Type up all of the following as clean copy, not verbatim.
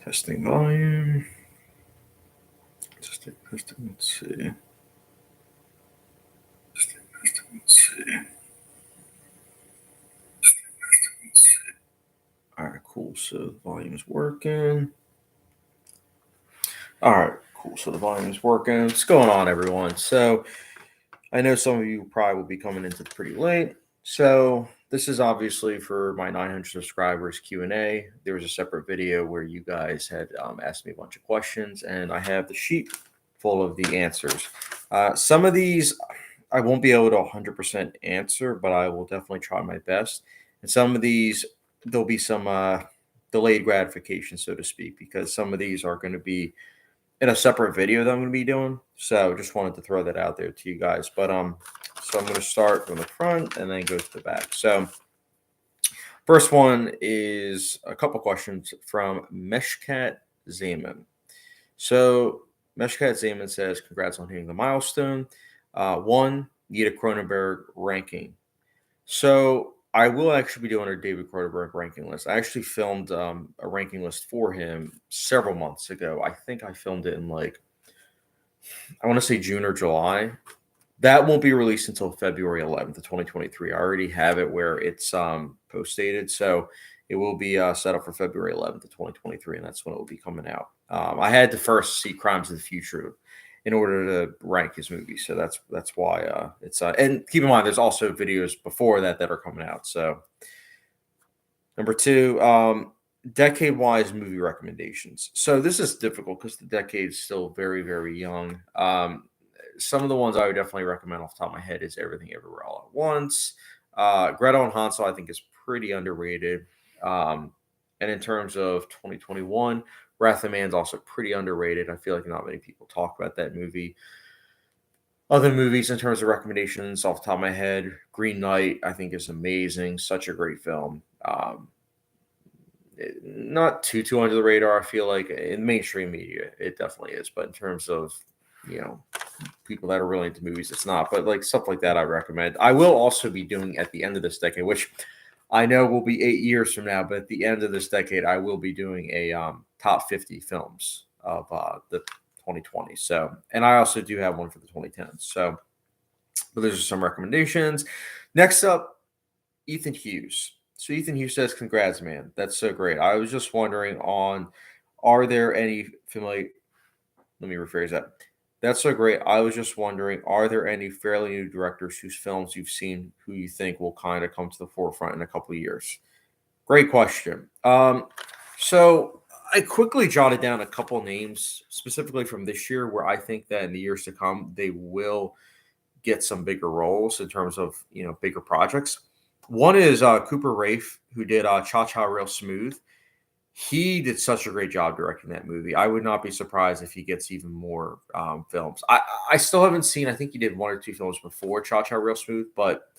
Testing volume. Testing. Let's see. Let's see. All right, cool. So the volume is working. All right, cool. So the volume is working. What's going on, everyone? So I know some of you probably will be coming into pretty late. So this is obviously for my 900 subscribers Q&A. There was a separate video where you guys had asked me a bunch of questions, and I have the sheet full of the answers. Some of these I won't be able to 100% answer, but I will definitely try my best. And some of these, there'll be some delayed gratification, so to speak, because some of these are going to be in a separate video that I'm going to be doing. So just wanted to throw that out there to you guys. But so I'm going to start from the front and then go to the back. So first one is a couple questions from Meshkat Zaman. So Meshkat Zaman says, congrats on hitting the milestone. One, need a Cronenberg ranking. So I will actually be doing a David Cronenberg ranking list. I actually filmed a ranking list for him several months ago. I think I filmed it in I want to say June or July. That won't be released until February 11th of 2023. I already have it where it's post dated, so it will be set up for February 11th of 2023, and that's when it will be coming out. I had to first see Crimes of the Future in order to rank his movies, so that's why it's and keep in mind there's also videos before that are coming out. So number two, decade wise movie recommendations. So this is difficult because the decade is still very, very young. Some of the ones I would definitely recommend off the top of my head is Everything Everywhere All at Once. Gretel and Hansel, I think, is pretty underrated. And in terms of 2021, Wrath of Man's also pretty underrated. I feel like not many people talk about that movie. Other movies in terms of recommendations off the top of my head, Green Knight, I think, is amazing. Such a great film. Not too under the radar. I feel like in mainstream media, it definitely is. But in terms of people that are really into movies, it's not. But like stuff like that, I recommend. I will also be doing at the end of this decade, which I know will be 8 years from now. But at the end of this decade, I will be doing a top 50 films of the 2020s. So, and I also do have one for the 2010s. So, but those are some recommendations. Next up, Ethan Hughes. So Ethan Hughes says, "Congrats, man! That's so great." I was just wondering are there any familiar? Let me rephrase that. That's so great. I was just wondering, are there any fairly new directors whose films you've seen who you think will kind of come to the forefront in a couple of years? Great question. So I quickly jotted down a couple names specifically from this year where I think that in the years to come they will get some bigger roles in terms of bigger projects. One is Cooper Raiff, who did Cha Cha Real Smooth. He did such a great job directing that movie. I would not be surprised if he gets even more films. I still haven't seen. I think he did one or two films before Cha Cha Real Smooth, but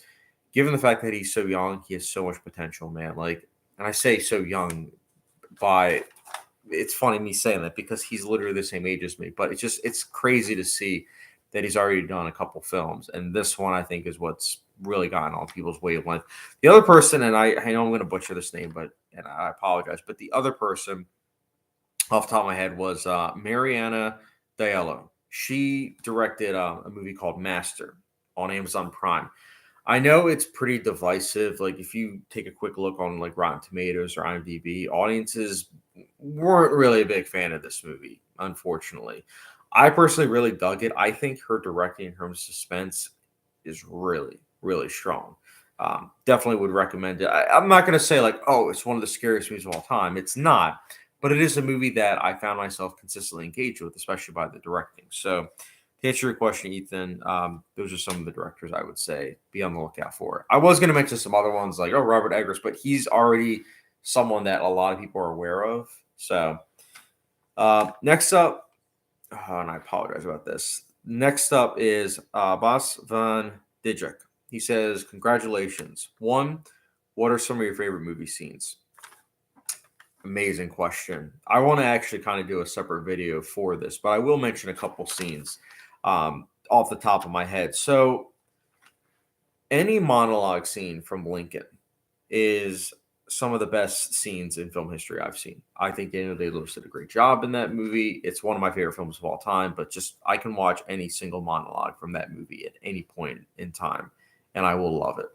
given the fact that he's so young, he has so much potential, man. And I say so young by it's funny me saying that because he's literally the same age as me, but it's crazy to see that he's already done a couple films, and this one I think is what's really gotten on people's wavelength. The other person, and I know I'm going to butcher this name, and I apologize, but the other person off the top of my head was Mariana Diallo. She directed a movie called Master on Amazon Prime. I know it's pretty divisive. Like if you take a quick look on like Rotten Tomatoes or IMDb, audiences weren't really a big fan of this movie, unfortunately. I personally really dug it. I think her directing in terms of suspense is really, really strong. Definitely would recommend it. I'm not going to say like, oh, it's one of the scariest movies of all time. It's not, but it is a movie that I found myself consistently engaged with, especially by the directing. So to answer your question, Ethan, those are some of the directors I would say be on the lookout for. I was going to mention some other ones like, Robert Eggers, but he's already someone that a lot of people are aware of. So next up, and I apologize about this. Next up is Bas van Dijk. He says, congratulations. One, what are some of your favorite movie scenes? Amazing question. I want to actually kind of do a separate video for this, but I will mention a couple scenes off the top of my head. So any monologue scene from Lincoln is some of the best scenes in film history I've seen. I think Daniel Day-Lewis did a great job in that movie. It's one of my favorite films of all time, but just I can watch any single monologue from that movie at any point in time, and I will love it.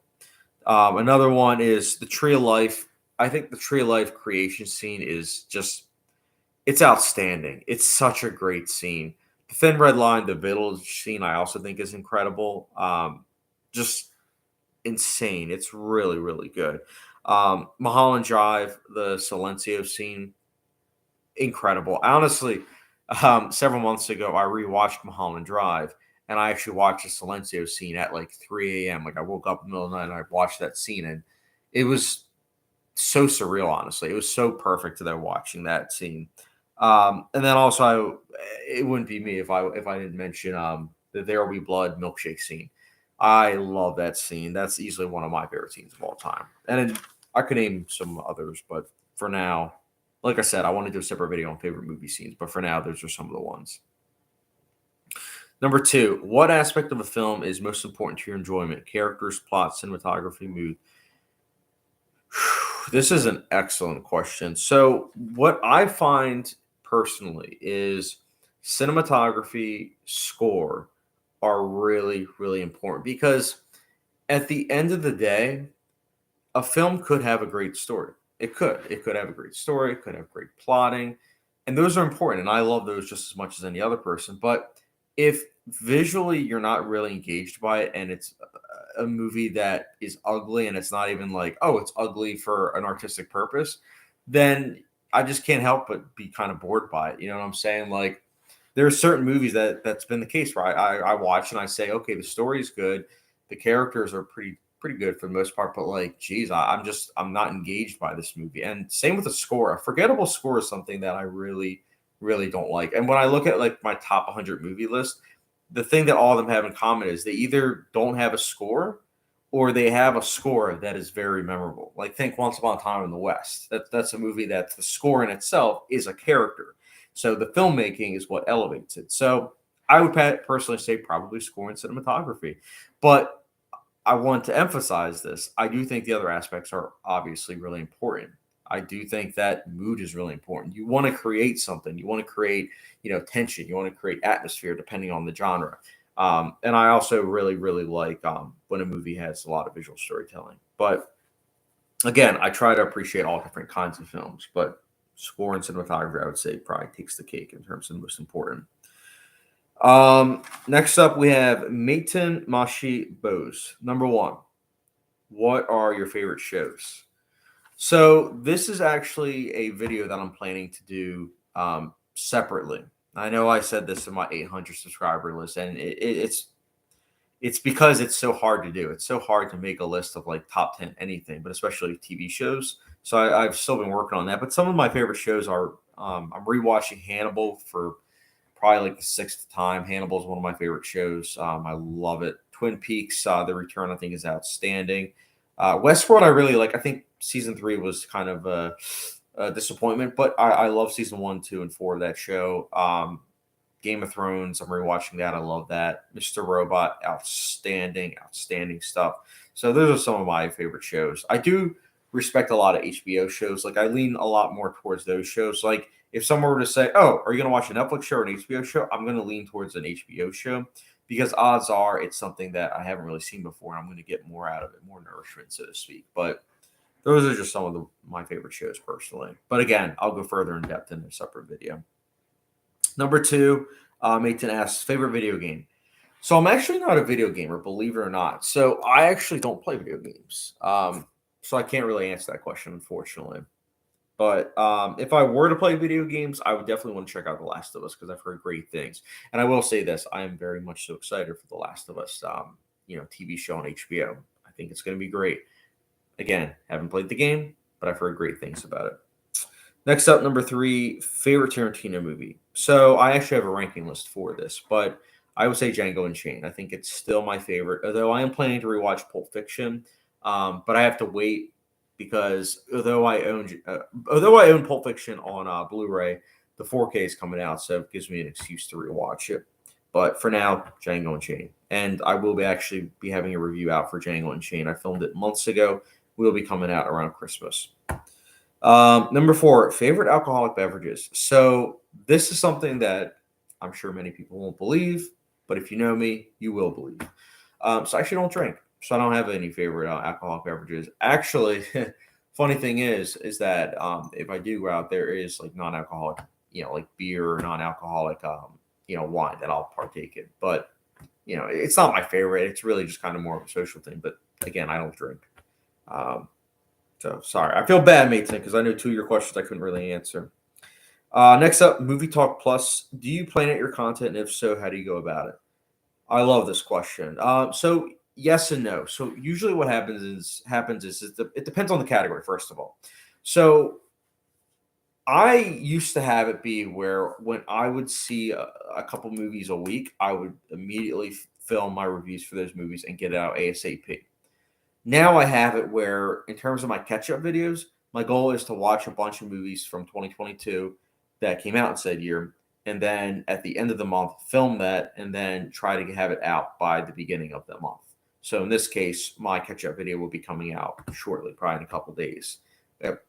Another one is the Tree of Life. I think the Tree of Life creation scene is just, it's outstanding. It's such a great scene. The Thin Red Line, the village scene, I also think is incredible. Just insane. It's really, really good. Mulholland Drive, the Silencio scene, incredible. Honestly, several months ago, I rewatched Mulholland Drive, and I actually watched the Silencio scene at like 3 a.m. Like I woke up in the middle of the night and I watched that scene, and it was so surreal. Honestly, it was so perfect to there watching that scene. And then also, it wouldn't be me if I didn't mention the There Will Be Blood milkshake scene. I love that scene. That's easily one of my favorite scenes of all time. And then I could name some others, but for now, like I said, I want to do a separate video on favorite movie scenes. But for now, those are some of the ones. Number 2, what aspect of a film is most important to your enjoyment? Characters, plot, cinematography, mood. This is an excellent question. So, what I find personally is cinematography, score are really, really important because at the end of the day, a film could have a great story. It could. It could have a great story. It could have great plotting. And those are important. And I love those just as much as any other person. But if visually you're not really engaged by it and it's a movie that is ugly and it's not even like, oh, it's ugly for an artistic purpose, then I just can't help but be kind of bored by it. You know what I'm saying? Like there are certain movies that's been the case where I watch and I say, okay, the story's good. The characters are pretty good for the most part, but like, geez, I'm not engaged by this movie. And same with the score. A forgettable score is something that I really, really don't like. And when I look at like my top 100 movie list, the thing that all of them have in common is they either don't have a score or they have a score that is very memorable. Like think Once Upon a Time in the West. That's a movie that the score in itself is a character. So the filmmaking is what elevates it. So I would personally say probably score and cinematography. But I want to emphasize this. I do think the other aspects are obviously really important. I do think that mood is really important. You want to create something. You want to create, tension. You want to create atmosphere depending on the genre. And I also really, really like when a movie has a lot of visual storytelling. But again, I try to appreciate all different kinds of films. But score and cinematography, I would say, probably takes the cake in terms of the most important. Next up, we have Mayton Mashi Bose. Number 1, what are your favorite shows? So this is actually a video that I'm planning to do separately. I know I said this in my 800 subscriber list, and it's because it's so hard to do. It's so hard to make a list of like top 10 anything, but especially TV shows. So I've still been working on that. But some of my favorite shows are I'm rewatching Hannibal for probably like the 6th time. Hannibal is one of my favorite shows. I love it. Twin Peaks, The Return, I think is outstanding. Westworld, I really like. I think season 3 was kind of a disappointment, but I love season 1, 2, and 4 of that show. Game of Thrones, I'm rewatching that. I love that. Mr. Robot, outstanding stuff. So those are some of my favorite shows. I do respect a lot of HBO shows. Like I lean a lot more towards those shows. Like if someone were to say, "Oh, are you going to watch a Netflix show or an HBO show?" I'm going to lean towards an HBO show because odds are it's something that I haven't really seen before, and I'm going to get more out of it, more nourishment, so to speak. But those are just some of my favorite shows personally. But again, I'll go further in depth in a separate video. Number 2, Mayton asks, favorite video game. So I'm actually not a video gamer, believe it or not. So I actually don't play video games. So I can't really answer that question, unfortunately. But if I were to play video games, I would definitely want to check out The Last of Us because I've heard great things. And I will say this, I am very much so excited for The Last of Us, TV show on HBO. I think it's going to be great. Again, haven't played the game, but I've heard great things about it. Next up, number 3, favorite Tarantino movie. So I actually have a ranking list for this, but I would say Django Unchained. I think it's still my favorite, although I am planning to rewatch Pulp Fiction, but I have to wait because although I own Pulp Fiction on Blu-ray, the 4K is coming out, so it gives me an excuse to rewatch it. But for now, Django Unchained, and I will be having a review out for Django Unchained. I filmed it months ago. Will be coming out around Christmas. Number 4, favorite alcoholic beverages. So this is something that I'm sure many people won't believe, but if you know me, you will believe. So I actually don't drink, so I don't have any favorite alcoholic beverages. Actually, funny thing is that if I do go out, there is like non-alcoholic, like beer or non-alcoholic, wine that I'll partake in. But it's not my favorite. It's really just kind of more of a social thing. But again, I don't drink. Um, so sorry, I feel bad, Mason, because I know 2 of your questions I couldn't really answer. Next up, Movie Talk Plus. Do you plan out your content, and if so, how do you go about it? I love this question. So yes and no. So usually what happens is it depends on the category, first of all. So I used to have it be where when I would see a couple movies a week, I would immediately film my reviews for those movies and get it out ASAP. Now I have it where, in terms of my catch-up videos, my goal is to watch a bunch of movies from 2022 that came out in said year, and then at the end of the month, film that, and then try to have it out by the beginning of the month. So in this case, my catch-up video will be coming out shortly, probably in a couple days.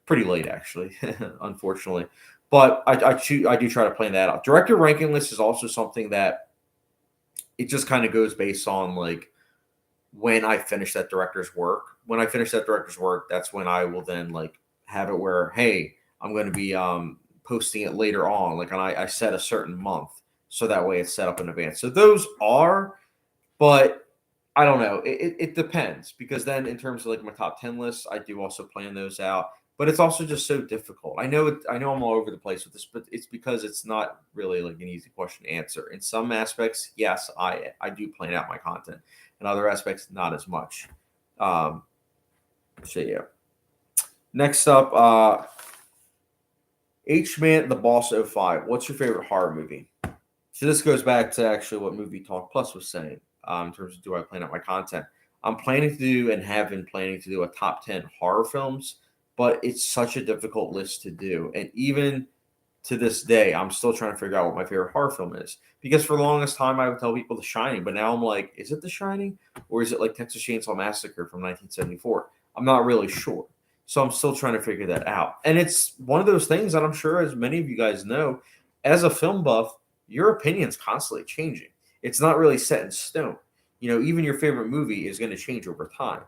Pretty late, actually, unfortunately. But I do try to plan that out. Director ranking list is also something that it just kind of goes based on like when I finish that director's work. When I finish that director's work, that's when I will then like have it where, hey, I'm going to be posting it later on. Like, and I set a certain month, so that way it's set up in advance. So those are, but I don't know. It depends, because then in terms of like my top 10 lists, I do also plan those out. But it's also just so difficult. I know I'm all over the place with this, but it's because it's not really like an easy question to answer. In some aspects, yes, I do plan out my content. In other aspects, not as much. So yeah. Next up, H-Man the Boss 05. What's your favorite horror movie? So this goes back to actually what Movie Talk Plus was saying in terms of do I plan out my content. I'm planning to do and have been planning to do a top 10 horror films, but it's such a difficult list to do. And even to this day, I'm still trying to figure out what my favorite horror film is. Because for the longest time, I would tell people The Shining, but now I'm like, is it The Shining? Or is it like Texas Chainsaw Massacre from 1974? I'm not really sure. So I'm still trying to figure that out. And it's one of those things that I'm sure, as many of you guys know, as a film buff, your opinion's constantly changing. It's not really set in stone. Even your favorite movie is going to change over time.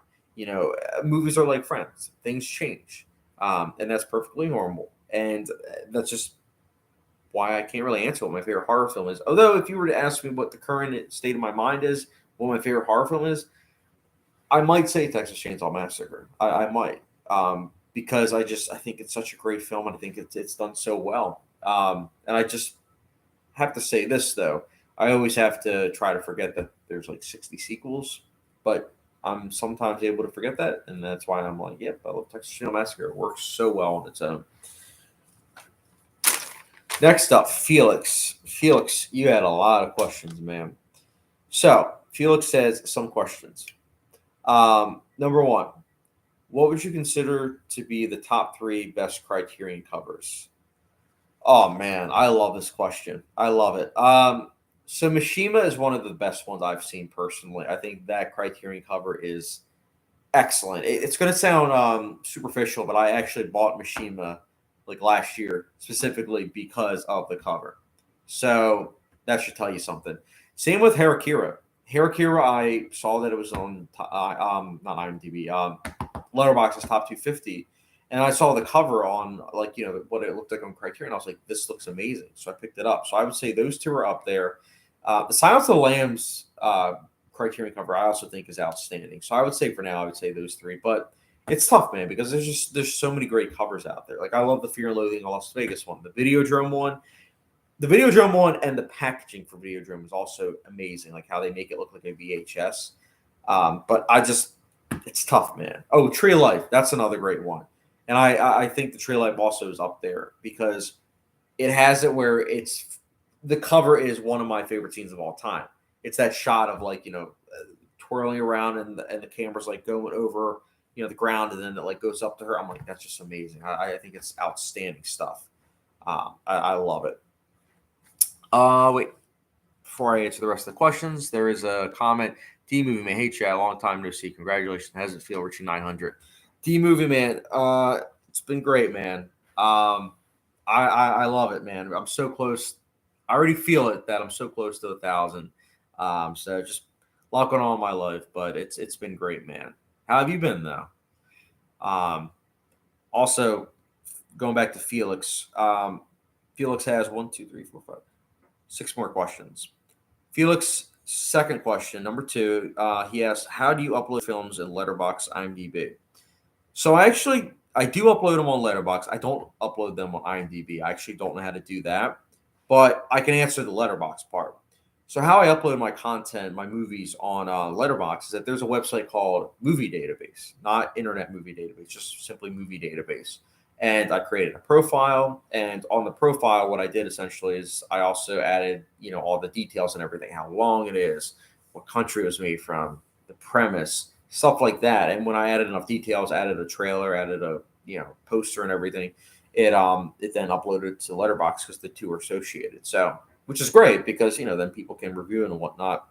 Movies are like friends. Things change. And that's perfectly normal. And that's just why I can't really answer what my favorite horror film is. Although, if you were to ask me what the current state of my mind is, what my favorite horror film is, I might say Texas Chainsaw Massacre. I might, because I think it's such a great film, and I think it's done so well. And I just have to say this though, I always have to try to forget that there's like 60 sequels, but I'm sometimes able to forget that, and that's why I'm like, yep, I love Texas Chainsaw Massacre. It works so well on its own. Next up, Felix. Felix, you had a lot of questions, man. So Felix says some questions. Number 1, what would you consider to be the top 3 best Criterion covers? Oh man, I love this question. I love it. So Mishima is one of the best ones I've seen personally. I think that Criterion cover is excellent. It's going to sound superficial, but I actually bought Mishima like last year specifically because of the cover. So that should tell you something. Same with Harakira. Harakira, I saw that it was on not IMDb, Letterbox's top 250, and I saw the cover on what it looked like on Criterion. I was like, this looks amazing, so I picked it up. So I would say those 2 are up there. The Silence of the Lambs Criterion cover I also think is outstanding. So I would say for now, I would say those 3. But it's tough, man, because there's so many great covers out there. Like, I love the Fear and Loathing in Las Vegas one, the Videodrome one. The Videodrome one and the packaging for Videodrome is also amazing, like how they make it look like a VHS. But it's tough, man. Oh, Tree of Life, that's another great one. And I think the Tree of Life also is up there because it has it where the cover is one of my favorite scenes of all time. It's that shot of twirling around and the camera's like going over the ground, and then it like goes up to her. I'm like, that's just amazing. I think it's outstanding stuff. I love it. Wait, before I answer the rest of the questions, there is a comment. D Movie Man, hey chat, long time no see. Congratulations, how's it feel reaching 900? D Movie Man, It's been great, man. I love it, man. I'm so close. I already feel it that I'm so close to 1,000. So just a lot going on in my life, but it's been great, man. How have you been though? Um, Also, going back to Felix. Felix has one, two, three, four, five, six more questions. Felix, second question, number two. He asks, "How do you upload films in Letterbox, IMDb?" So I do upload them on Letterbox. I don't upload them on IMDb. I actually don't know how to do that, but I can answer the Letterbox part. So how I upload my content, my movies on Letterbox is that there's a website called Movie Database, not Internet Movie Database, just simply Movie Database. And I created a profile, and on the profile, what I did essentially is I also added, all the details and everything, how long it is, what country it was made from, the premise, stuff like that. And when I added enough details, added a trailer, added a poster and everything, it then uploaded to Letterbox because the two are associated. So which is great because then people can review it and whatnot.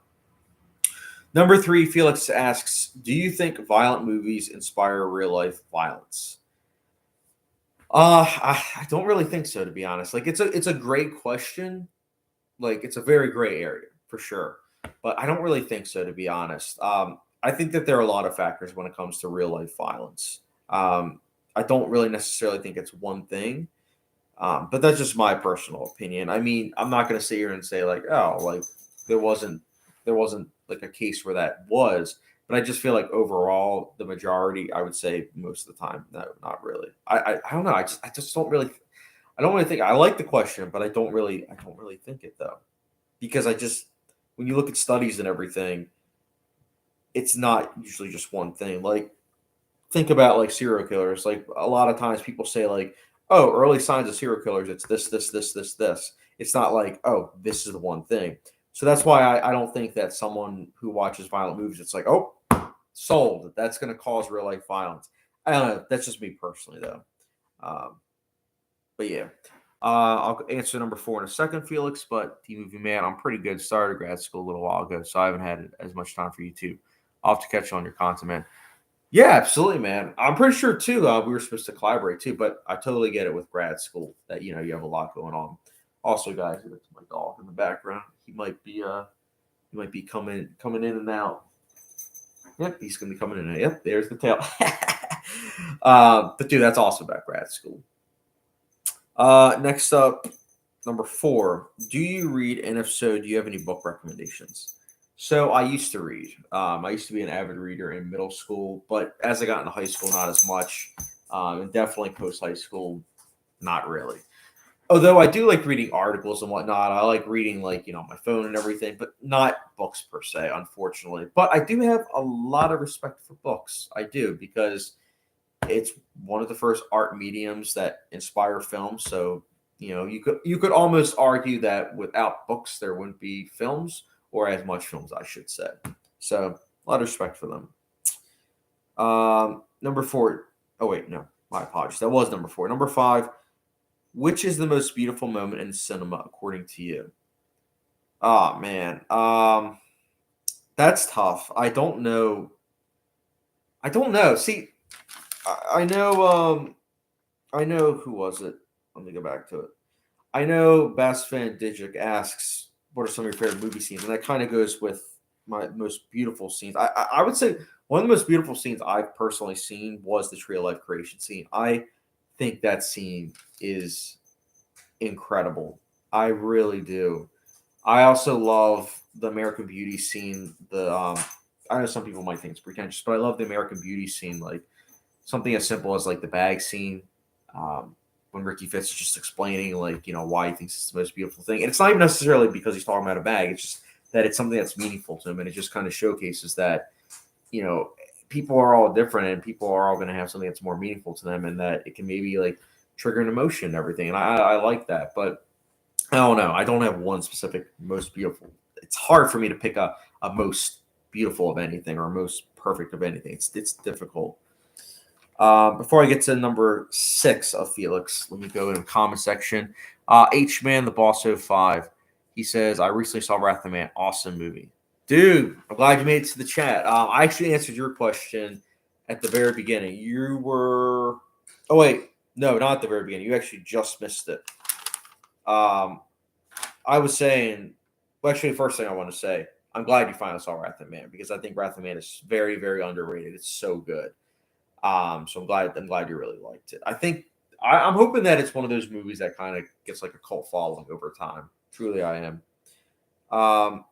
Number three, Felix asks, "Do you think violent movies inspire real life violence?" I don't really think so, to be honest. Like it's a great question. Like it's a very gray area for sure, but I don't really think so, to be honest. I think that there are a lot of factors when it comes to real life violence. I don't really necessarily think it's one thing. But that's just my personal opinion. I mean, I'm not going to sit here and say like, oh, like there wasn't like a case where that was. But I just feel like overall, the majority, I would say most of the time, no, not really. I don't know. I just don't really. I don't really think. I like the question, but I don't really think it though, because when you look at studies and everything, it's not usually just one thing. Like think about like serial killers. Like a lot of times people say like, oh, early signs of serial killers, it's this. It's not like, oh, this is the one thing. So that's why I don't think that someone who watches violent movies, it's like, oh, sold. That's going to cause real life violence. I don't know. That's just me personally, though. Um, but yeah, I'll answer number four in a second, Felix. But T Movie Man, I'm pretty good. Started grad school a little while ago, so I haven't had as much time for YouTube. I'll have to catch you on your content, man. Yeah, absolutely, man. I'm pretty sure too. We were supposed to collaborate too, but I totally get it with grad school that you have a lot going on. Also, guys, that's my dog in the background. He might be coming in and out. Yep, he's gonna be coming in and out. Yep, there's the tail. But dude, that's awesome about grad school. Next up, number four. Do you read? And if so, do you have any book recommendations? So I used to read. I used to be an avid reader in middle school, but as I got into high school, not as much. And definitely post high school, not really. Although I do like reading articles and whatnot. I like reading like on my phone and everything, but not books per se, unfortunately. But I do have a lot of respect for books. I do because it's one of the first art mediums that inspire film. So you could almost argue that without books there wouldn't be films or as much films, I should say. So a lot of respect for them. Number four. Oh wait, no, my apologies. That was number four. Number five. Which is the most beautiful moment in cinema according to you? Oh man, that's tough. I don't know. I don't know. See, I know. I know who was it. Let me go back to it. I know Bass Fan Digic asks, "What are some of your favorite movie scenes?" And that kind of goes with my most beautiful scenes. I would say one of the most beautiful scenes I've personally seen was the Tree of Life creation scene. I think that scene is incredible. I really do. I also love the American Beauty scene. I know some people might think it's pretentious, but I love the American Beauty scene. Like something as simple as like the bag scene, when Ricky Fitz is just explaining like why he thinks it's the most beautiful thing, and it's not even necessarily because he's talking about a bag. It's just that it's something that's meaningful to him, and it just kind of showcases that you know people are all different, and people are all going to have something that's more meaningful to them, and that it can maybe like trigger an emotion and everything. And I like that, but I don't know. I don't have one specific most beautiful. It's hard for me to pick a most beautiful of anything or most perfect of anything. It's difficult. Before I get to number six of Felix, let me go in the comment section. H Man, the Boss 05. He says, I recently saw Wrath of the Man. Awesome movie. Dude, I'm glad you made it to the chat. I actually answered your question at the very beginning. You were. Oh, wait. No, not at the very beginning. You actually just missed it. I was saying, well, actually, the first thing I want to say, I'm glad you finally saw Wrath of Man because I think Wrath of Man is very, very underrated. It's so good. So I'm glad you really liked it. I think I'm hoping that it's one of those movies that kind of gets like a cult following over time. Truly, I am. Um,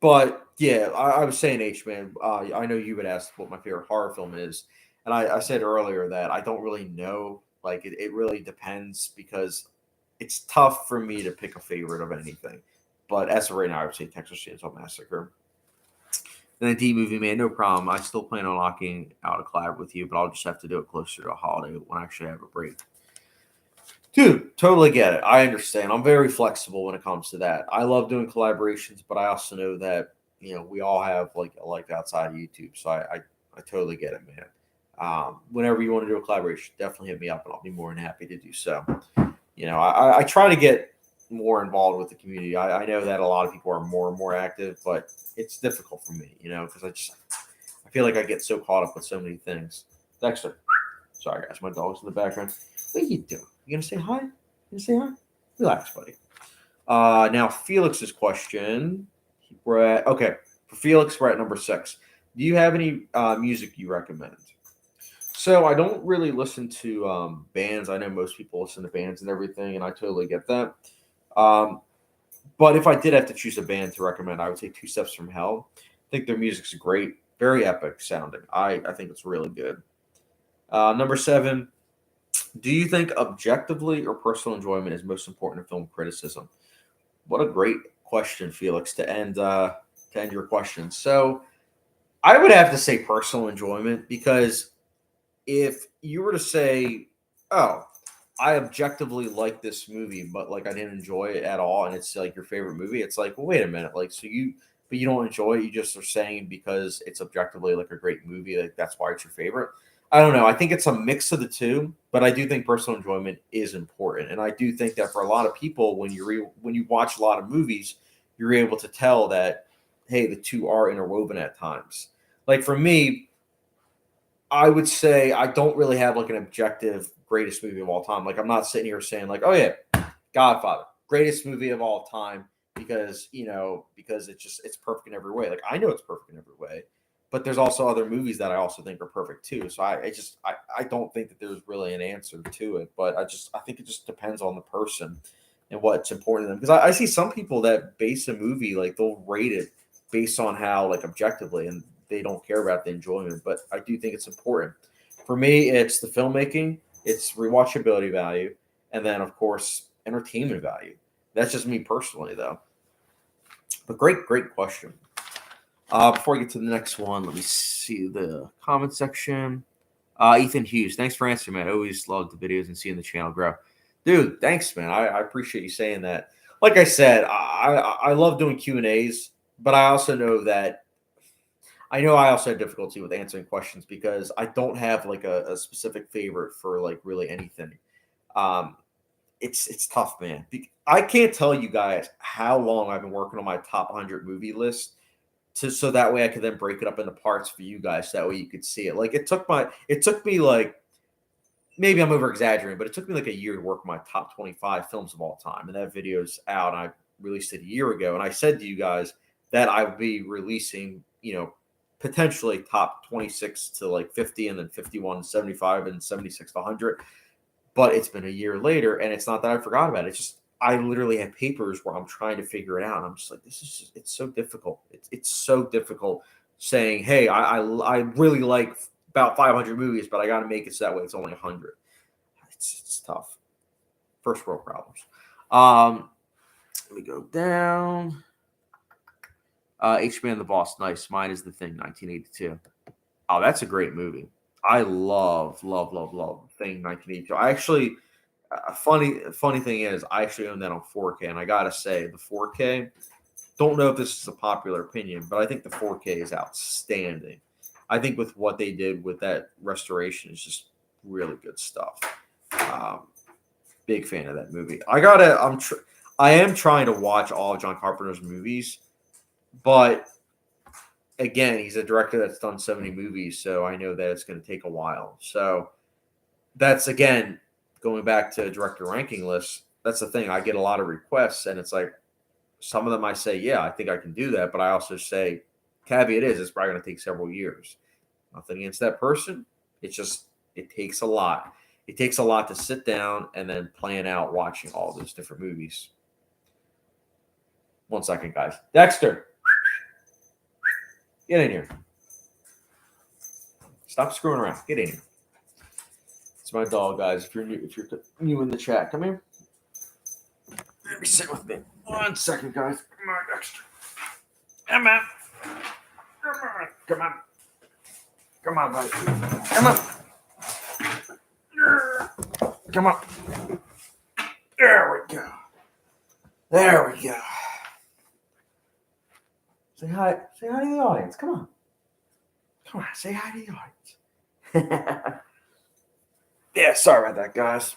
but yeah, I was saying, H man, I know you would ask what my favorite horror film is, and I said earlier that I don't really know. Like it really depends because it's tough for me to pick a favorite of anything. But as of right now, I would say Texas Chainsaw Massacre. And then D movie, man, no problem. I still plan on locking out a collab with you, but I'll just have to do it closer to a holiday when I actually have a break. Dude, totally get it. I understand. I'm very flexible when it comes to that. I love doing collaborations, but I also know that we all have like a life outside of YouTube, so I totally get it, man. Whenever you want to do a collaboration, definitely hit me up, and I'll be more than happy to do so. I try to get more involved with the community. I know that a lot of people are more and more active, but it's difficult for me, because I feel like I get so caught up with so many things. Dexter, sorry guys, my dog's in the background. What are you doing? You gonna say hi? You gonna say hi? Relax, buddy. Now Felix's question. We're at okay. For Felix, we're at number 6. Do you have any music you recommend? So I don't really listen to bands. I know most people listen to bands and everything, and I totally get that. Um, but if I did have to choose a band to recommend, I would say Two Steps from Hell. I think their music's great, very epic sounding. I think it's really good. Number 7. Do you think objectively or personal enjoyment is most important in film criticism? What a great question, Felix, to end your question. So I would have to say personal enjoyment because if you were to say, "Oh, I objectively like this movie, but like I didn't enjoy it at all," and it's like your favorite movie, it's like, well, wait a minute, like but you don't enjoy it. You just are saying because it's objectively like a great movie, like that's why it's your favorite. I don't know. I think it's a mix of the two, but I do think personal enjoyment is important, and I do think that for a lot of people, when you watch a lot of movies, you're able to tell that hey, the two are interwoven at times. Like for me, I would say I don't really have like an objective greatest movie of all time. Like I'm not sitting here saying like, oh yeah, Godfather, greatest movie of all time because it's perfect in every way. Like I know it's perfect in every way, but there's also other movies that I also think are perfect too. So I don't think that there's really an answer to it, but I think it just depends on the person and what's important to them. Because I see some people that base a movie like they'll rate it based on how like objectively and they don't care about the enjoyment, but I do think it's important. For me, it's the filmmaking, it's rewatchability value, and then of course entertainment value. That's just me personally, though. But great question. Before I get to the next one, let me see the comment section. Ethan Hughes, thanks for answering, man. I always love the videos and seeing the channel grow. Dude, thanks, man. I appreciate you saying that. Like I said, I love doing Q&As, but I know I also had difficulty with answering questions because I don't have like a specific favorite for like really anything. Um, it's tough, man. I can't tell you guys how long I've been working on my top 100 movie list so that way I could then break it up into parts for you guys. So that way you could see it. Like it took me like maybe I'm over exaggerating, but it took me like a year to work my top 25 films of all time, and that video's out. I released it a year ago, and I said to you guys that I would be releasing, potentially top 26 to like 50, and then 51, 75, and 76 to 100. But it's been a year later, and it's not that I forgot about it. It's just I literally have papers where I'm trying to figure it out. And I'm just like, it's so difficult. It's so difficult saying, hey, I really like about 500 movies, but I got to make it so that way it's only 100. It's tough. First world problems. Let me go down. H-Man the Boss, nice. Mine is the Thing, 1982. Oh, that's a great movie. I love Thing 1982. I actually, funny thing is, I actually own that on 4K, and I gotta say, the 4K. Don't know if this is a popular opinion, but I think the 4K is outstanding. I think with what they did with that restoration is just really good stuff. Big fan of that movie. I am trying to watch all of John Carpenter's movies, but again, he's a director that's done so many movies, so I know that it's going to take a while. So that's again, going back to director ranking lists, that's the thing. I get a lot of requests, and it's like some of them I say, yeah, I think I can do that, but I also say, caveat is, it's probably going to take several years. Nothing against that person. It's just it takes a lot. It takes a lot to sit down and then plan out watching all those different movies. 1 second, guys. Dexter, get in here. Stop screwing around. Get in here. It's my dog, guys. If you're new in the chat, come here. Let me sit with me. 1 second, guys. Come on, Dexter. Come on. Come on. Come on. Come on, buddy. Come on. Come on. There we go. There we go. Say hi. Say hi to the audience. Come on. Come on. Say hi to the audience. Yeah, sorry about that, guys.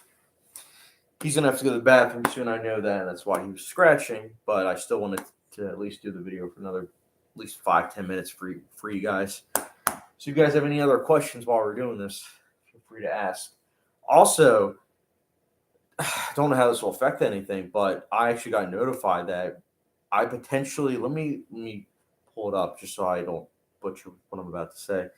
He's going to have to go to the bathroom soon. I know that. That's why he was scratching. But I still wanted to at least do the video for another at least 5-10 minutes for you guys. So if you guys have any other questions while we're doing this, feel free to ask. Also, I don't know how this will affect anything, but I actually got notified that I potentially, let me pull it up just so I don't butcher what I'm about to say.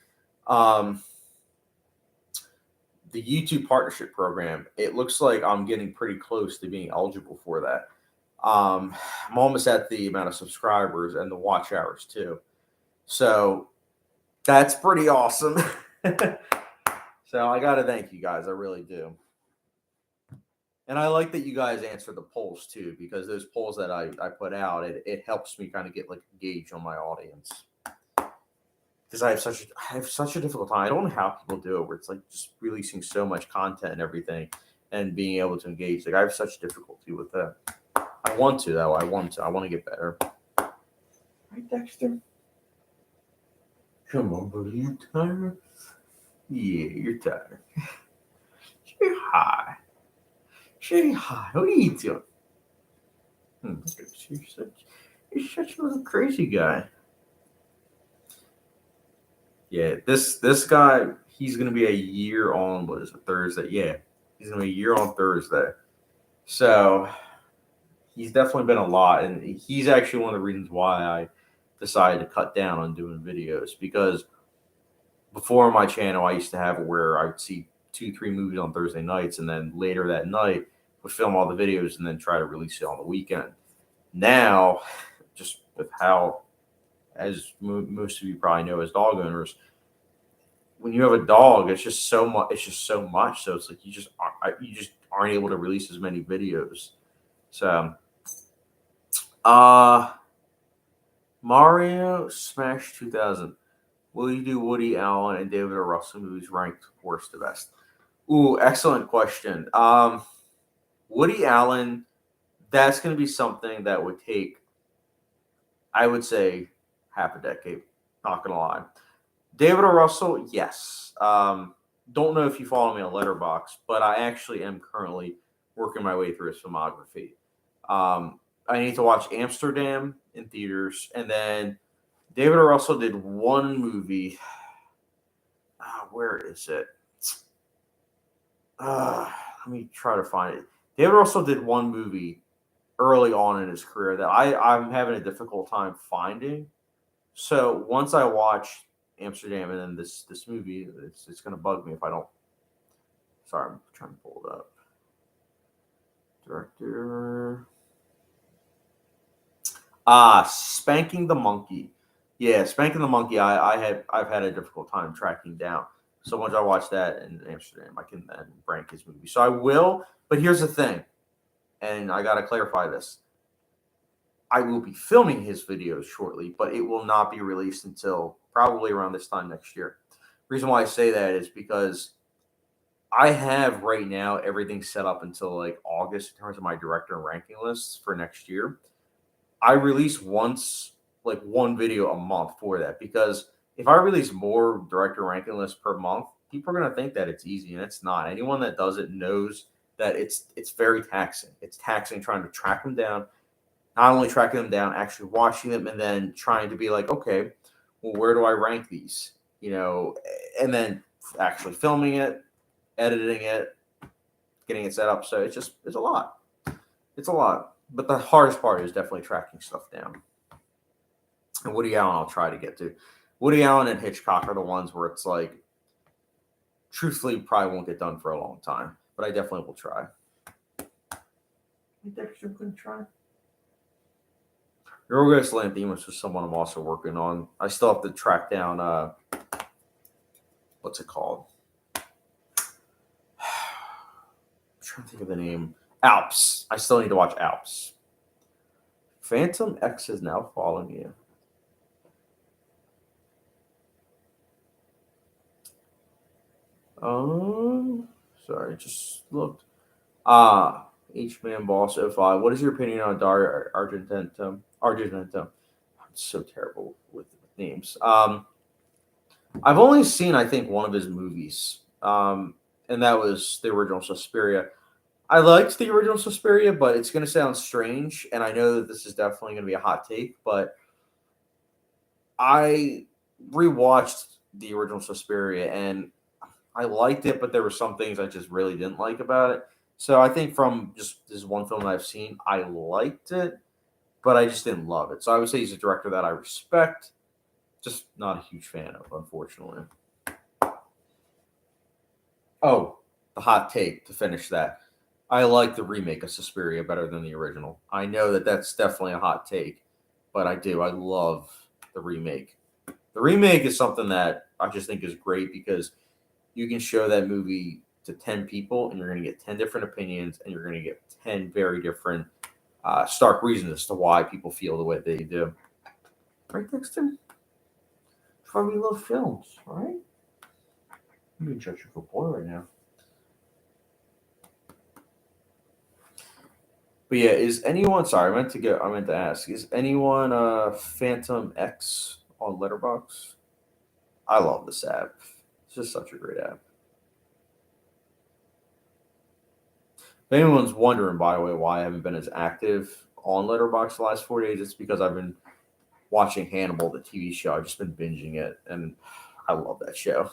The YouTube partnership program, it looks like I'm getting pretty close to being eligible for that. I'm almost at the amount of subscribers and the watch hours too. So that's pretty awesome. So I got to thank you guys. I really do. And I like that you guys answer the polls too, because those polls that I put out, it helps me kind of get like a gauge on my audience. Because I have such a difficult time. I don't know how people do it, where it's like just releasing so much content and everything and being able to engage. Like I have such difficulty with that. I want to though. I want to get better. Right, Dexter? Come on, buddy. You tired? Yeah, you're tired. Say hi. Say hi. What are you doing? You're such a little crazy guy. Yeah, this guy, he's going to be a year on, what is it, Thursday? Yeah, he's going to be a year on Thursday. So he's definitely been a lot. And he's actually one of the reasons why I decided to cut down on doing videos. Because before on my channel, I used to have it where I would see 2-3 movies on Thursday nights. And then later that night, would film all the videos and then try to release it on the weekend. Now, just with how, as most of you probably know as dog owners, when you have a dog, it's just so much. It's just so much. So it's like you just aren't able to release as many videos. So, Mario Smash 2000. Will you do Woody Allen and David O. Russell movies ranked worst to best? Ooh, excellent question. Woody Allen, that's going to be something that would take, I would say, half a decade. Not going to lie. David O. Russell, yes. Don't know if you follow me on Letterbox, but I actually am currently working my way through his filmography. I need to watch Amsterdam in theaters, and then David O. Russell did one movie. Where is it? Let me try to find it. David O. Russell did one movie early on in his career that I'm having a difficult time finding. So once I watch Amsterdam and then this movie, it's going to bug me if I don't. Sorry, I'm trying to pull it up. Director. Spanking the Monkey. Yeah, Spanking the Monkey. I've had a difficult time tracking down. So once I watch that in Amsterdam, I can then rank his movie. So I will, but here's the thing, and I got to clarify this. I will be filming his videos shortly, but it will not be released until probably around this time next year. The reason why I say that is because I have right now everything set up until like August in terms of my director and ranking lists for next year. I release one video a month for that, because if I release more director ranking lists per month, people are going to think that it's easy, and it's not. Anyone that does it knows that it's very taxing. It's taxing trying to track them down, not only tracking them down, actually watching them, and then trying to be like, okay, well, where do I rank these? And then actually filming it, editing it, getting it set up. So it's a lot. It's a lot. But the hardest part is definitely tracking stuff down. And Woody Allen, I'll try to get to. Woody Allen and Hitchcock are the ones where it's like, truthfully, probably won't get done for a long time. But I definitely will try. Dexter couldn't try. Yorgos Lanthimos is someone I'm also working on. I still have to track down, what's it called? I'm trying to think of the name. Alps. I still need to watch Alps. Phantom X is now following you. Sorry, just looked. H-Man Boss 05. What is your opinion on Dario Argentum? I'm so terrible with names. I've only seen, I think, one of his movies, and that was the original Suspiria. I liked the original Suspiria, but it's going to sound strange, and I know that this is definitely going to be a hot take, but I rewatched the original Suspiria, and I liked it, but there were some things I just really didn't like about it. So I think from just this one film that I've seen, I liked it, but I just didn't love it. So I would say he's a director that I respect, just not a huge fan of, unfortunately. Oh, the hot take to finish that. I like the remake of Suspiria better than the original. I know that that's definitely a hot take, but I do. I love the remake. The remake is something that I just think is great because you can show that movie to 10 people and you're going to get 10 different opinions and you're going to get 10 very different stark reasons as to why people feel the way they do. Right, Dexter? That's why we love films, right? I'm being such a good boy right now. But yeah, is anyone, sorry, I meant to ask, is anyone Phantom X on Letterbox? I love this app. It's just such a great app. If anyone's wondering, by the way, why I haven't been as active on Letterboxd the last 4 days, it's because I've been watching Hannibal, the TV show. I've just been binging it, and I love that show.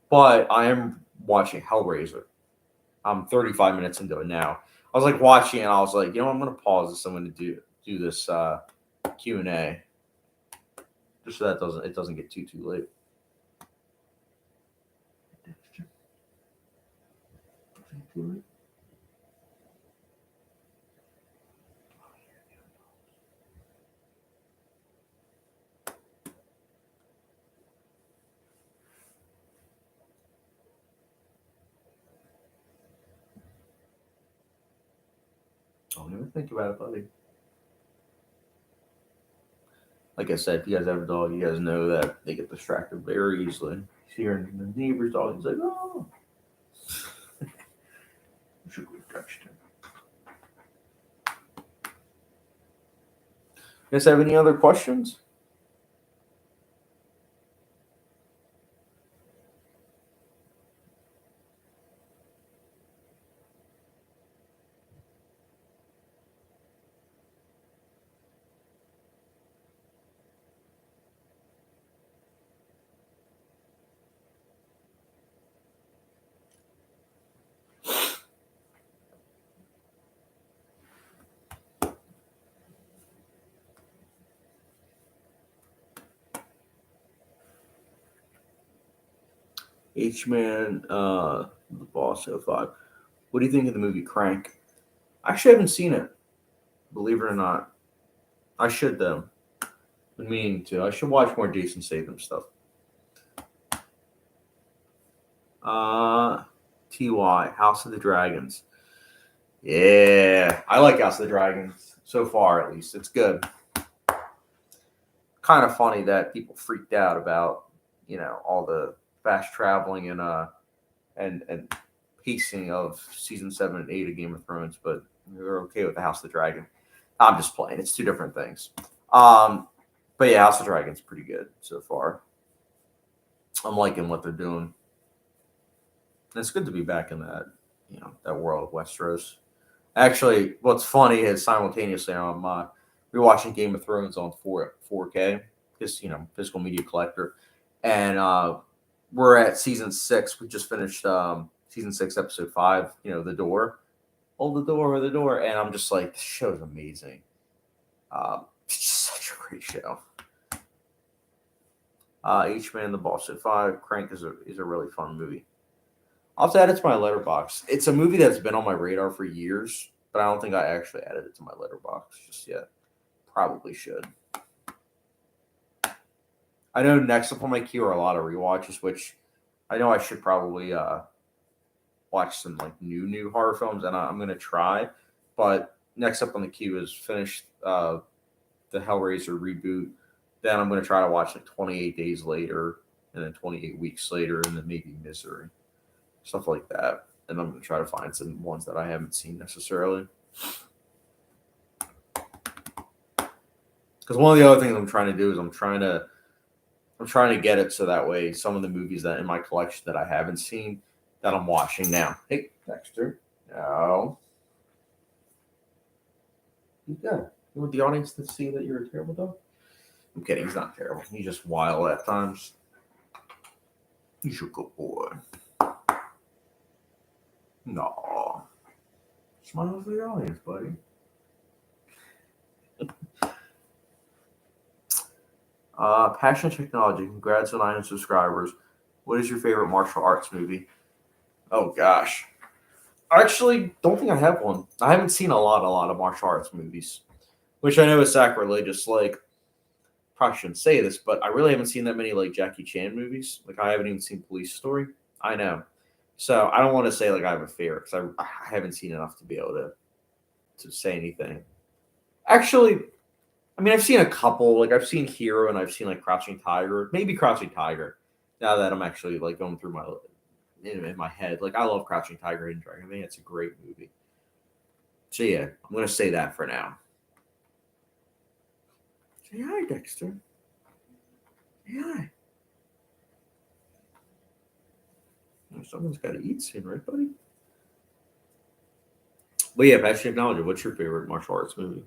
But I am watching Hellraiser. I'm 35 minutes into it now. I was like watching it, and I was like, I'm going to pause this. I'm going to do this Q&A, just so that it doesn't get too late. Don't even think about it, buddy. Like I said, if you guys have a dog, you guys know that they get distracted very easily. Hearing the neighbor's dog, he's like, oh. Should we touch him? You guys have any other questions? H-Man, the Boss 05. What do you think of the movie Crank? I actually haven't seen it, believe it or not. I should, though. Been meaning to. I should watch more Jason Statham stuff. TY, House of the Dragons. Yeah, I like House of the Dragons so far, at least. It's good. Kind of funny that people freaked out about, all the fast traveling and pacing of season 7 and 8 of Game of Thrones, but they're okay with the House of the Dragon. I'm just playing. It's two different things. But yeah, House of the Dragon's pretty good so far. I'm liking what they're doing. And it's good to be back in that, that world of Westeros. Actually, what's funny is simultaneously I'm rewatching Game of Thrones on 4K, because physical media collector, and we're at season 6. We just finished season 6, episode 5. You know, the door, hold the door, and I'm just like, this show's amazing. It's just such a great show. Each Man the Boss at 5. Crank is a really fun movie. I'll have to add it to my Letterbox. It's a movie that's been on my radar for years, but I don't think I actually added it to my Letterbox just yet. Probably should. I know next up on my queue are a lot of rewatches, which I know I should probably watch some like new horror films, and I'm gonna try. But next up on the queue is finish the Hellraiser reboot. Then I'm gonna try to watch like 28 Days Later, and then 28 Weeks Later, and then maybe Misery, stuff like that. And I'm gonna try to find some ones that I haven't seen necessarily. Because one of the other things I'm trying to do is I'm trying to get it so that way some of the movies that in my collection that I haven't seen that I'm watching now. Hey, Dexter. No. You got it. You want the audience to see that you're a terrible dog? I'm kidding. He's not terrible. He's just wild at times. He's a good boy. No. Smile for the audience, buddy. Passion Technology. Congrats on 9 subscribers. What is your favorite martial arts movie? Oh gosh, I actually don't think I have one. I haven't seen a lot of martial arts movies, which I know is sacrilegious. Like, probably shouldn't say this, but I really haven't seen that many like Jackie Chan movies. Like, I haven't even seen Police Story. I know, so I don't want to say like I have a favorite because I haven't seen enough to be able to say anything. Actually, I mean, I've seen a couple. Like, I've seen Hero and I've seen like Crouching Tiger, maybe Crouching Tiger. Now that I'm actually like going through my in my head, like I love Crouching Tiger, Hidden Dragon. I think it's a great movie. So yeah, I'm gonna say that for now. Say hi, Dexter. Say hi. Someone's got to eat soon, right, buddy? But yeah, Passion Technology. What's your favorite martial arts movie?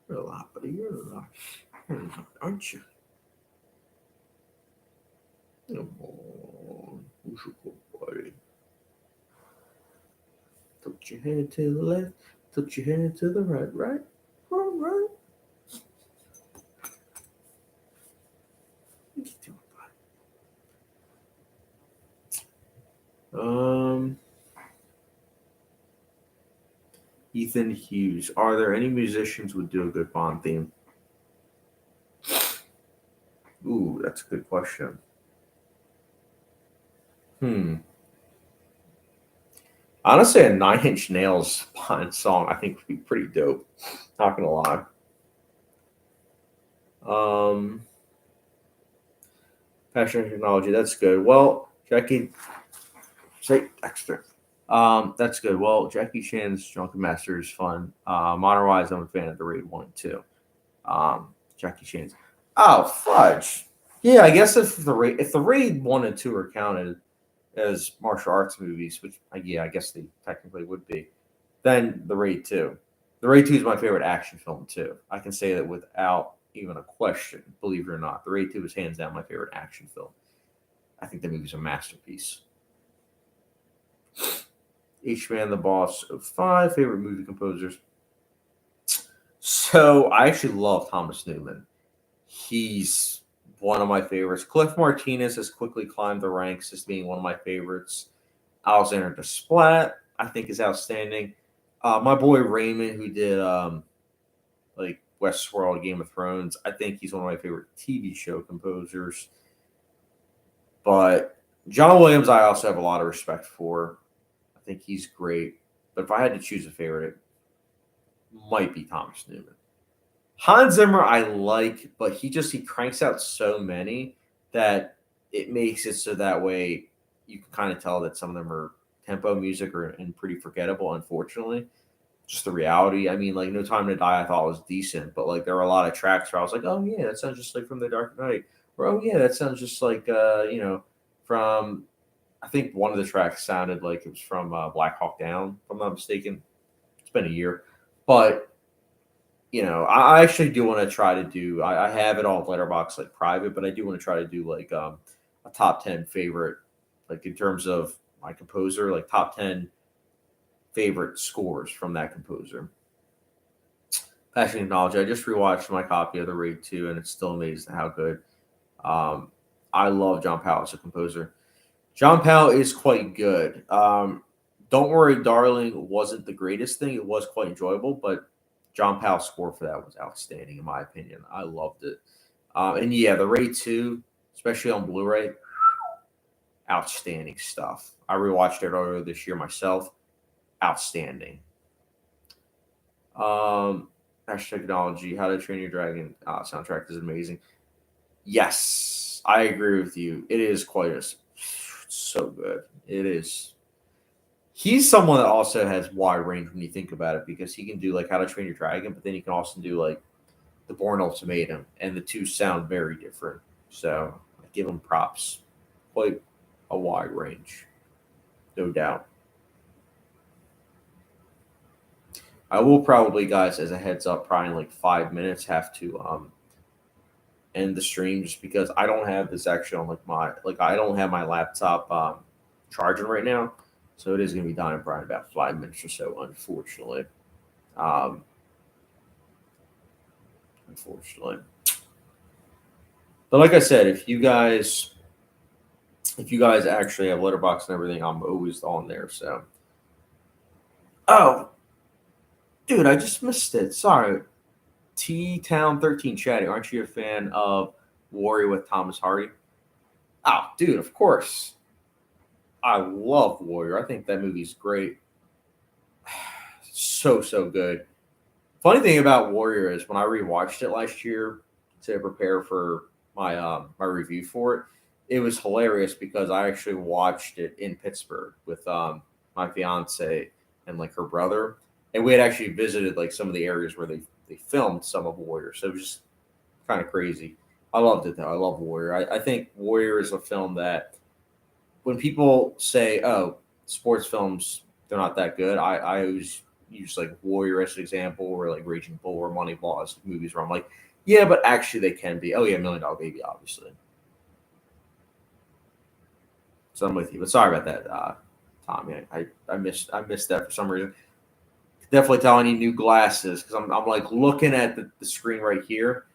You're a lot, buddy. You're a lot, aren't you? Come on. Who's your good buddy? Touch your hand to the left. Touch your hand to the right. Right? All right. What you doing, buddy? Ethan Hughes. Are there any musicians who would do a good Bond theme? Ooh, that's a good question. Honestly, a 9 Inch Nails Bond song I think would be pretty dope. Not gonna lie. Passion Technology, that's good. Well, Jackie, say Dexter. That's good. Well, Jackie Chan's Drunken Master is fun. Modern Wise, I'm a fan of the Raid 1 and 2. Jackie Chan's. Oh, fudge. Yeah, I guess if the Raid 1 and 2 are counted as martial arts movies, which I guess they technically would be, then the Raid 2. The Raid 2 is my favorite action film too. I can say that without even a question, believe it or not. The Raid 2 is hands down my favorite action film. I think the movie's a masterpiece. H Man the Boss of 5 favorite movie composers. So I actually love Thomas Newman. He's one of my favorites. Cliff Martinez has quickly climbed the ranks as being one of my favorites. Alexander Desplat, I think, is outstanding. My boy Raymond, who did like Westworld, Game of Thrones, I think he's one of my favorite TV show composers. But John Williams, I also have a lot of respect for. I think he's great. But if I had to choose a favorite, it might be Thomas Newman. Hans Zimmer I like, but he cranks out so many that it makes it so that way you can kind of tell that some of them are tempo music and pretty forgettable, unfortunately. Just the reality. I mean, like No Time to Die I thought was decent, but like there were a lot of tracks where I was like, oh yeah, that sounds just like from The Dark Knight. Or oh yeah, that sounds just like from I think one of the tracks sounded like it was from Black Hawk Down, if I'm not mistaken. It's been a year. But I actually do want to try to do. I have it all Letterbox like private, but I do want to try to do like a top 10 favorite, like in terms of my composer, like top 10 favorite scores from that composer. Passion and Knowledge. I just rewatched my copy of The Raid 2, and it's still amazing how good. Um, I love John Powell as a composer. John Powell is quite good. Don't Worry, Darling wasn't the greatest thing. It was quite enjoyable, but John Powell's score for that was outstanding, in my opinion. I loved it. And yeah, The Raid 2, especially on Blu ray, outstanding stuff. I rewatched it earlier this year myself. Outstanding. Hashtag technology, How to Train Your Dragon soundtrack is amazing. Yes, I agree with you. It is quite so good. It is. He's someone that also has wide range when you think about it because he can do like How to Train Your Dragon, but then he can also do like The Bourne Ultimatum, and the two sound very different. So I give him props. Quite a wide range, no doubt. I will probably, guys, as a heads up, probably in like 5 minutes, have to end the stream just because I don't have this actually on I don't have my laptop charging right now, so it is going to be done in probably about 5 minutes or so. Um, unfortunately, but like I said, if you guys actually have Letterbox and everything, I'm always on there. So, oh, dude, I just missed it. Sorry. T Town 13 chatting. Aren't you a fan of Warrior with Thomas Hardy? Oh, dude, of course. I love Warrior. I think that movie's great. So good. Funny thing about Warrior is when I rewatched it last year to prepare for my review for it, it was hilarious because I actually watched it in Pittsburgh with my fiance and like her brother, and we had actually visited like some of the areas where they filmed some of Warrior. So it was just kind of crazy. I loved it though. I love Warrior. I think Warrior is a film that when people say, "Oh, sports films, they're not that good," I always use like Warrior as an example, or like Raging Bull or Moneyball as movies where I'm like, yeah, but actually they can be. Oh yeah, Million Dollar Baby, obviously. So I'm with you. But sorry about that, Tommy. I missed that for some reason. Definitely tell I need new glasses because I'm like looking at the screen right here.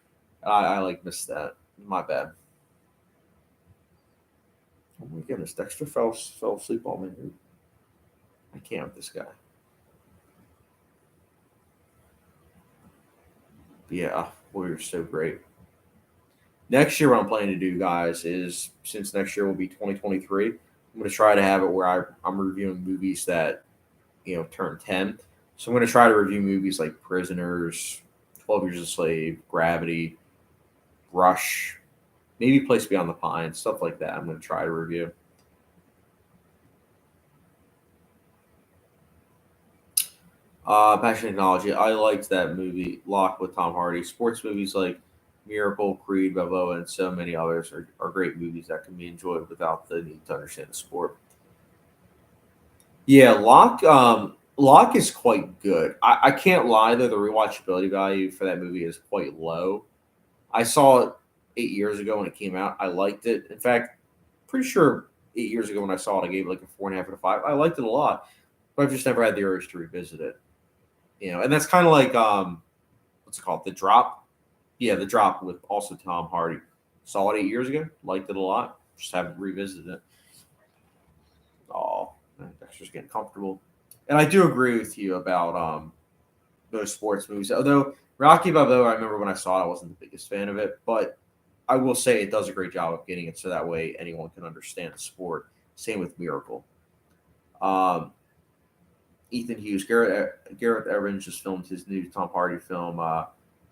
I like missed that. My bad. Oh my goodness, Dexter fell asleep on me. I can't with this guy. But yeah, Warrior's so great. Next year, what I'm planning to do, guys, is since next year will be 2023, I'm going to try to have it where I'm reviewing movies that turn 10. So I'm going to try to review movies like Prisoners, 12 Years a Slave, Gravity, Rush, maybe Place Beyond the Pines, stuff like that. I'm going to try to review. Passion Technology. I liked that movie, Lock with Tom Hardy. Sports movies like Miracle, Creed, Balboa, and so many others are great movies that can be enjoyed without the need to understand the sport. Yeah, Locke is quite good. I can't lie though, the rewatchability value for that movie is quite low. I saw it 8 years ago when it came out. I liked it. In fact, pretty sure 8 years ago when I saw it, I gave it like a 4.5 out of 5. I liked it a lot, but I've just never had the urge to revisit it. And that's kind of like what's it called? The Drop. Yeah, The Drop with also Tom Hardy. Saw it 8 years ago. Liked it a lot. Just haven't revisited it. Oh, Dexter's getting comfortable. And I do agree with you about those sports movies. Although Rocky Balboa, I remember when I saw it, I wasn't the biggest fan of it, but I will say it does a great job of getting it so that way anyone can understand the sport. Same with Miracle. Um, Ethan Hughes, Gareth Evans just filmed his new Tom Hardy film,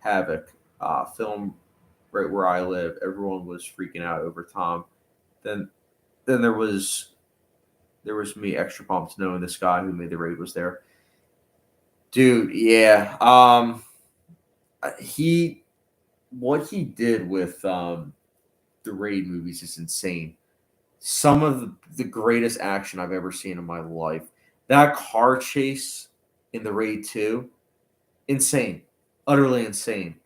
Havoc. Film right where I live. Everyone was freaking out over Tom. Then, then there was me extra pumped knowing this guy who made the raid was there. Dude, yeah. He what he did with the raid movies is insane. Some of the greatest action I've ever seen in my life. That car chase in the raid 2, insane. Utterly insane.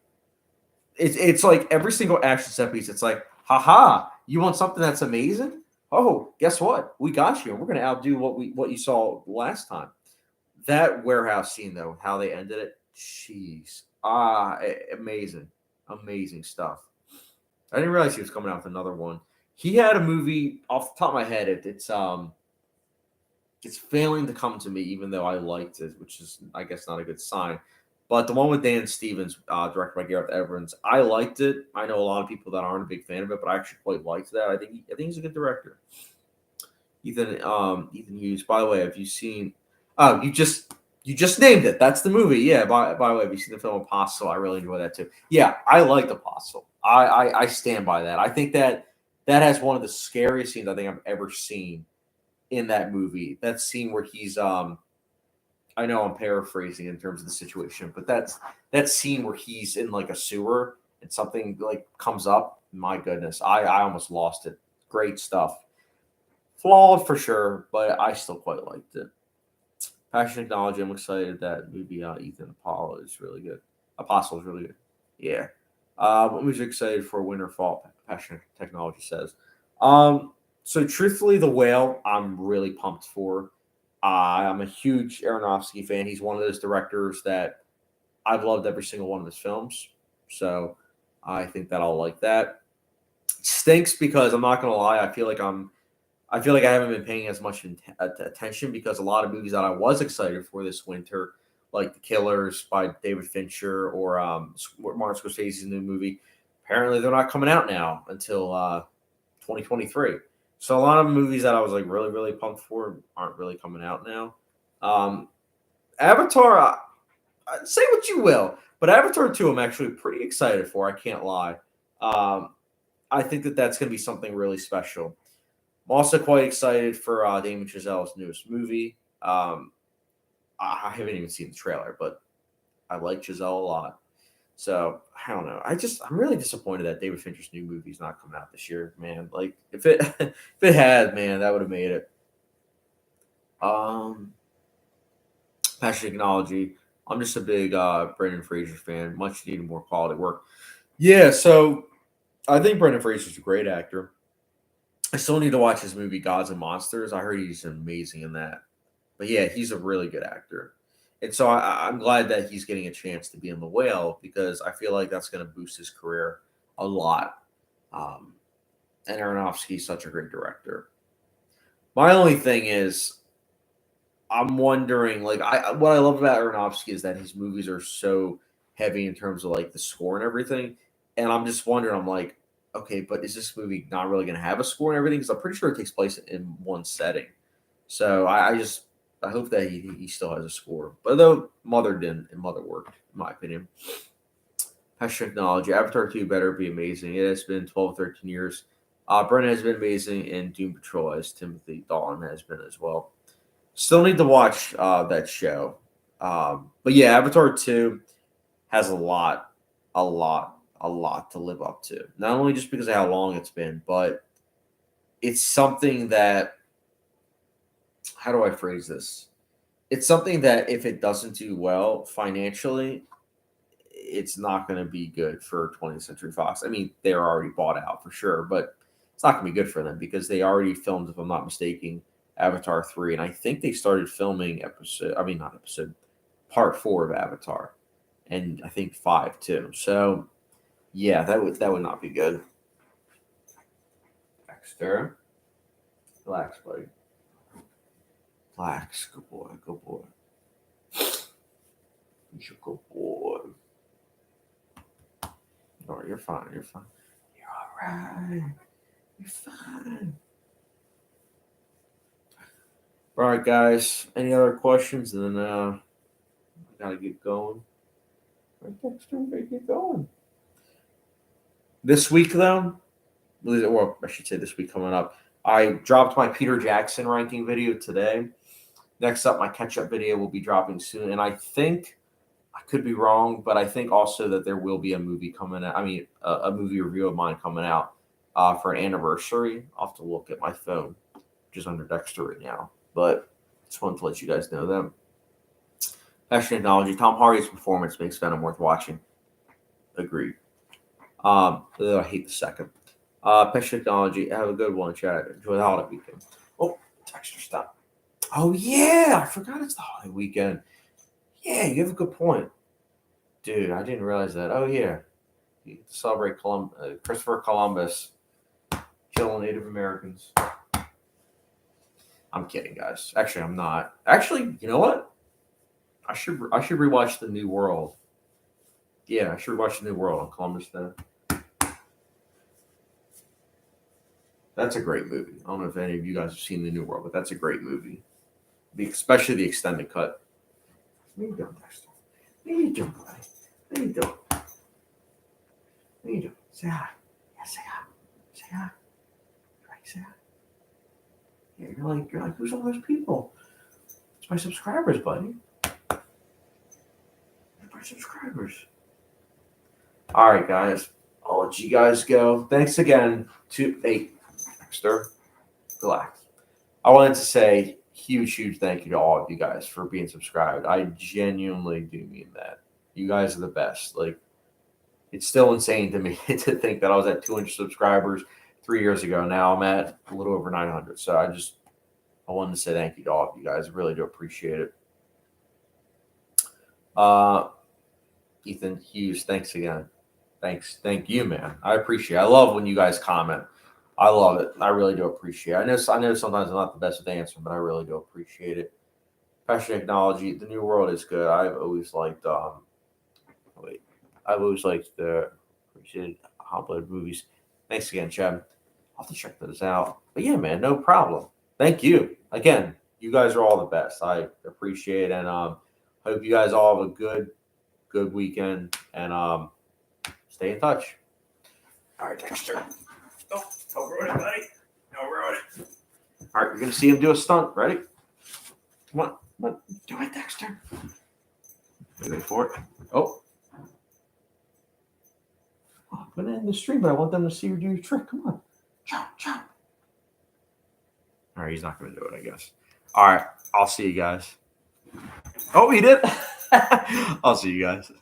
It's like every single action set piece. It's like, haha, you want something that's amazing? Oh, guess what? We got you. We're gonna outdo what you saw last time. That warehouse scene though, how they ended it, jeez, amazing, amazing stuff. I didn't realize he was coming out with another one. He had a movie off the top of my head. It's failing to come to me, even though I liked it, which is I guess not a good sign. But the one with Dan Stevens, directed by Gareth Evans, I liked it. I know a lot of people that aren't a big fan of it, but I actually quite liked that. I think he's a good director. Ethan Hughes. By the way, have you seen? Oh, you just named it. That's the movie. Yeah. By the way, have you seen the film Apostle? I really enjoy that too. Yeah, I liked Apostle. I stand by that. I think that has one of the scariest scenes I think I've ever seen in that movie. That scene where he's I know I'm paraphrasing in terms of the situation, but that scene where he's in like a sewer and something like comes up. My goodness, I almost lost it. Great stuff. Flawed for sure, but I still quite liked it. Passion Technology. I'm excited that movie. Ethan Apollo is really good. Apostle is really good. Yeah. What was excited for winter fall? Passion Technology says. So truthfully, The Whale, I'm really pumped for. I'm a huge Aronofsky fan. He's one of those directors that I've loved every single one of his films. So I think that I'll like that. Stinks because I'm not gonna lie. I feel like I haven't been paying as much attention because a lot of movies that I was excited for this winter, like The Killers by David Fincher or Martin Scorsese's new movie, apparently they're not coming out now until 2023. So a lot of movies that I was like really, really pumped for aren't really coming out now. Um, Avatar, say what you will, but Avatar 2, I'm actually pretty excited for. I can't lie. I think that that's going to be something really special. I'm also quite excited for Damien Chazelle's newest movie. I haven't even seen the trailer, but I like Chazelle a lot. So I don't know. I'm really disappointed that David Fincher's new movie's not coming out this year, man. Like if it if it had, man, that would have made it. Um, Passion Technology. I'm just a big Brendan Fraser fan. Much needed more quality work. Yeah, so I think Brendan Fraser's a great actor. I still need to watch his movie Gods and Monsters. I heard he's amazing in that. But yeah, he's a really good actor. And so I'm glad that he's getting a chance to be in The Whale because I feel like that's going to boost his career a lot. Um, and Aronofsky's such a great director. My only thing is, I'm wondering, like, what I love about Aronofsky is that his movies are so heavy in terms of like the score and everything. And I'm just wondering, I'm like, okay, but is this movie not really going to have a score and everything? Because I'm pretty sure it takes place in one setting. So I hope that he still has a score. But though Mother didn't, and Mother worked, in my opinion. Passion Technology. Avatar 2 better be amazing. It has been 12, 13 years. Brennan has been amazing, and Doom Patrol as Timothy Dalton has been as well. Still need to watch that show. But yeah, Avatar 2 has a lot to live up to. Not only just because of how long it's been, but it's something that, how do I phrase this? It's something that if it doesn't do well financially, it's not going to be good for 20th Century Fox. I mean, they're already bought out for sure, but it's not going to be good for them because they already filmed, if I'm not mistaken, Avatar 3. And I think they started filming part 4 of Avatar. And I think 5 too. So, yeah, that would not be good. Dexter. Relax, buddy. Relax. Good boy. Good boy. You're a good boy. No, you're fine. You're fine. You're all right. You're fine. All right, guys. Any other questions? And then I gotta get going. Right, Dexter, we gotta get going. This week, though, well, I should say this week coming up, I dropped my Peter Jackson ranking video today. Next up, my catch-up video will be dropping soon, and I think I could be wrong, but I think also that there will be a movie coming out. I mean, a movie review of mine coming out for an anniversary. I'll have to look at my phone, which is under Dexter right now. But just wanted to let you guys know that. Passion Technology. Tom Hardy's performance makes Venom worth watching. Agreed. I hate the second. Passion Technology. Have a good one, Chad. Enjoy the holiday weekend. Oh, texture stop. Oh yeah, I forgot it's the holiday weekend. Yeah, you have a good point, dude. I didn't realize that. Oh yeah, you celebrate Christopher Columbus killing Native Americans. I'm kidding, guys. Actually, I'm not. Actually, you know what? I should rewatch The New World. Yeah, I should rewatch The New World on Columbus Day. That's a great movie. I don't know if any of you guys have seen The New World, but that's a great movie. Especially the extended cut. What are you doing, Dexter? What are you doing, buddy? What are you doing? What are you doing? Say hi. Yeah, say hi. Say hi. Say hi. Yeah, you're like, who's all those people? It's my subscribers, buddy. They're my subscribers. All right, guys. I'll let you guys go. Thanks again to Dexter. Relax. I wanted to say huge thank you to all of you guys for being subscribed. I genuinely do mean that. You guys are the best. Like, it's still insane to me to think that I was at 200 subscribers 3 years ago. Now I'm at a little over 900. So I wanted to say thank you to all of you guys. I really do appreciate it. Ethan Hughes, thanks again. Thank you, man. I appreciate it. I love when you guys comment. I love it. I really do appreciate it. I know sometimes I'm not the best at answering, but I really do appreciate it. Passion Technology, The New World is good. I've always liked the appreciated hot-blooded movies. Thanks again, Chad. I'll have to check those out. But yeah, man, no problem. Thank you. Again, you guys are all the best. I appreciate it, and hope you guys all have a good weekend, and stay in touch. All right, Dexter. Don't ruin it, buddy. Don't ruin it. All right, you're going to see him do a stunt. Ready? Come on. Do it, Dexter. Wait for it. Oh. I'm going to end the stream, but I want them to see you do your trick. Come on. Jump. All right, he's not going to do it, I guess. All right, I'll see you guys. Oh, he did. I'll see you guys.